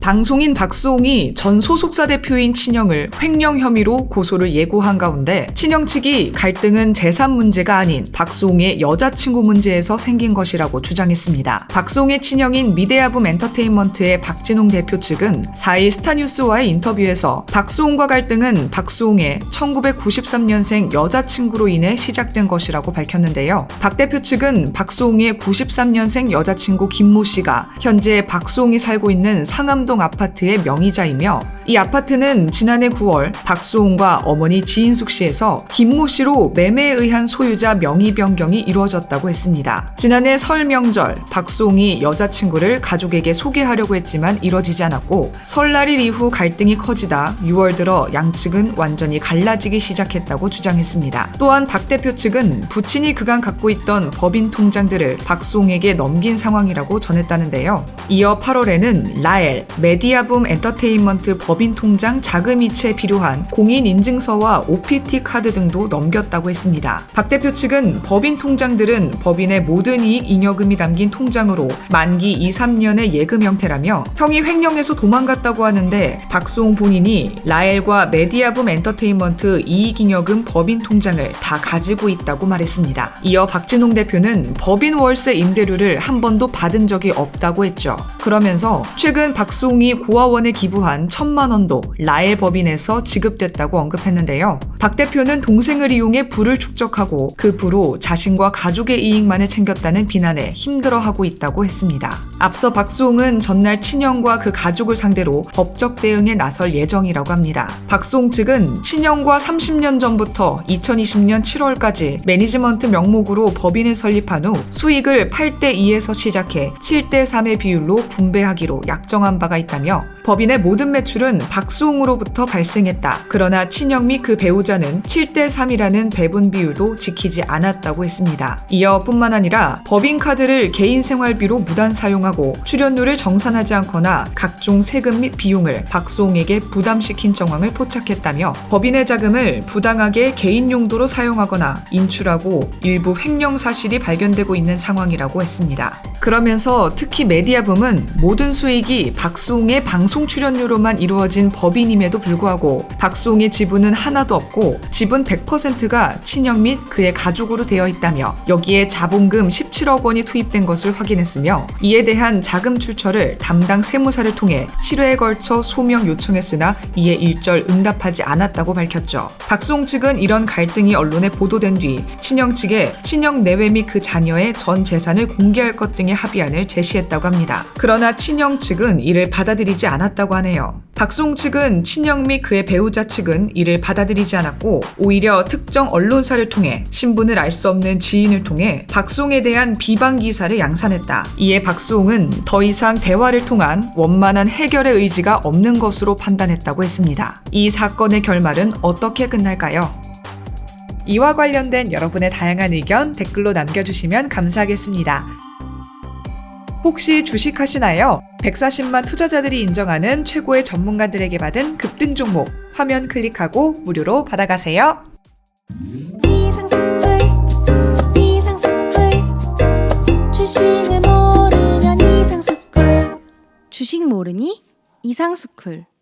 방송인 박수홍이 전 소속사 대표인 친형을 횡령 혐의로 고소를 예고한 가운데 친형 측이 갈등은 재산 문제가 아닌 박수홍의 여자친구 문제에서 생긴 것이라고 주장했습니다. 박수홍의 친형인 미대야붐 엔터테인먼트의 박진홍 대표 측은 4일 스타뉴스와의 인터뷰에서 박수홍과 갈등은 박수홍의 1993년생 여자친구로 인해 시작된 것이라고 밝혔는데요. 박 대표 측은 박수홍의 93년생 여자친구 김모 씨가 현재 박수홍이 살고 있는 상암동 아파트의 명의자이며 이 아파트는 지난해 9월 박수홍과 어머니 지인숙 씨에서 김모 씨로 매매에 의한 소유자 명의 변경이 이루어졌다고 했습니다. 지난해 설 명절 박수홍이 여자친구를 가족에게 소개하려고 했지만 이뤄지지 않았고 설날일 이후 갈등이 커지다 6월 들어 양측은 완전히 갈라지기 시작했다고 주장했습니다. 또한 박 대표 측은 부친이 그간 갖고 있던 법인 통장들을 박수홍에게 넘긴 상황이라고 전했다는데요. 이어 8월에는 라엘, 미대야붐 엔터테인먼트 법인 통장 자금 이체에 필요한 공인인증서와 OPT 카드 등도 넘겼다고 했습니다. 박 대표 측은 법인 통장들은 법인의 모든 이익 잉여금이 담긴 통장으로 만기 2, 3년의 예금 형태라며 형이 횡령해서 도망갔다고 하는데 박수홍 본인이 라엘과 미대야붐 엔터테인먼트 이익잉여금 법인 통장을 다 가지고 있다고 말했습니다. 이어 박진홍 대표는 법인 월세 임대료를 한 번도 받은 적이 없다고 했죠. 그러면서 최근 박수홍이 고아원에 기부한 1,000만 원도 라엘 법인에서 지급됐다고 언급했는데요. 박 대표는 동생을 이용해 부를 축적하고 그 부로 자신과 가족의 이익만을 챙겼다는 비난에 힘들어하고 있다고 했습니다. 앞서 박수홍은 전날 친형과 그 가족을 상대로 법적 대응에 나설 예정이라고 합니다. 박수홍 측은 친형과 30년 전부터 2020년 7월까지 매니지먼트 명목으로 법인을 설립한 후 수익을 8대2에서 시작해 7대3의 비율로 분배하기로 약정한 바가 있다며 법인의 모든 매출은 박수홍으로부터 발생했다. 그러나 친형 및 그 배우자는 7대3이라는 배분 비율도 지키지 않았다고 했습니다. 이어 뿐만 아니라 법인 카드를 개인 생활비로 무단 사용하고 출연료를 정산하지 않거나 각종 세금 및 비용을 박수홍에게 부담시킨 정황을 포착했다며 법인의 자금을 부당하게 개인 용도로 사용하거나 인출하고 일부 횡령 사실이 발견되고 있는 상황이라고 했습니다. 그러면서 특히 미대야붐은 모든 수익이 박수홍의 방송 출연료로만 이루어진 법인임에도 불구하고 박수홍의 지분은 하나도 없고 지분 100%가 친형 및 그의 가족으로 되어 있다며 여기에 자본금 17억 원이 투입된 것을 확인했으며 이에 대한 자금 출처를 담당 세무사를 통해 7회에 걸쳐 소명 요청했으나 이에 일절 응답하지 않았다고 밝혔죠. 박수홍 측은 이런 갈등이 언론에 보도된 뒤 친형 측에 친형 내외 및 그 자녀의 전 재산을 공개할 것 등의 합의안을 제시했다고 합니다. 그러나 친형 측은 이를 받아들이지 않았다고 하네요. 박수홍 측은 친형 및 그의 배우자 측은 이를 받아들이지 않았고 오히려 특정 언론사를 통해 신분을 알 수 없는 지인을 통해 박수홍에 대한 비방 기사를 양산했다. 이에 박수홍은 더 이상 대화를 통한 원만한 해결의 의지가 없는 것으로 판단했다고 했습니다. 이 사건의 결말은 어떻게 끝날까요? 이와 관련된 여러분의 다양한 의견 댓글로 남겨주시면 감사하겠습니다. 혹시 주식하시나요? 140만 투자자들이 인정하는 최고의 전문가들에게 받은 급등 종목 화면 클릭하고 무료로 받아가세요. 주식을 모르면 이상스쿨. 주식 모르니? 이상스쿨.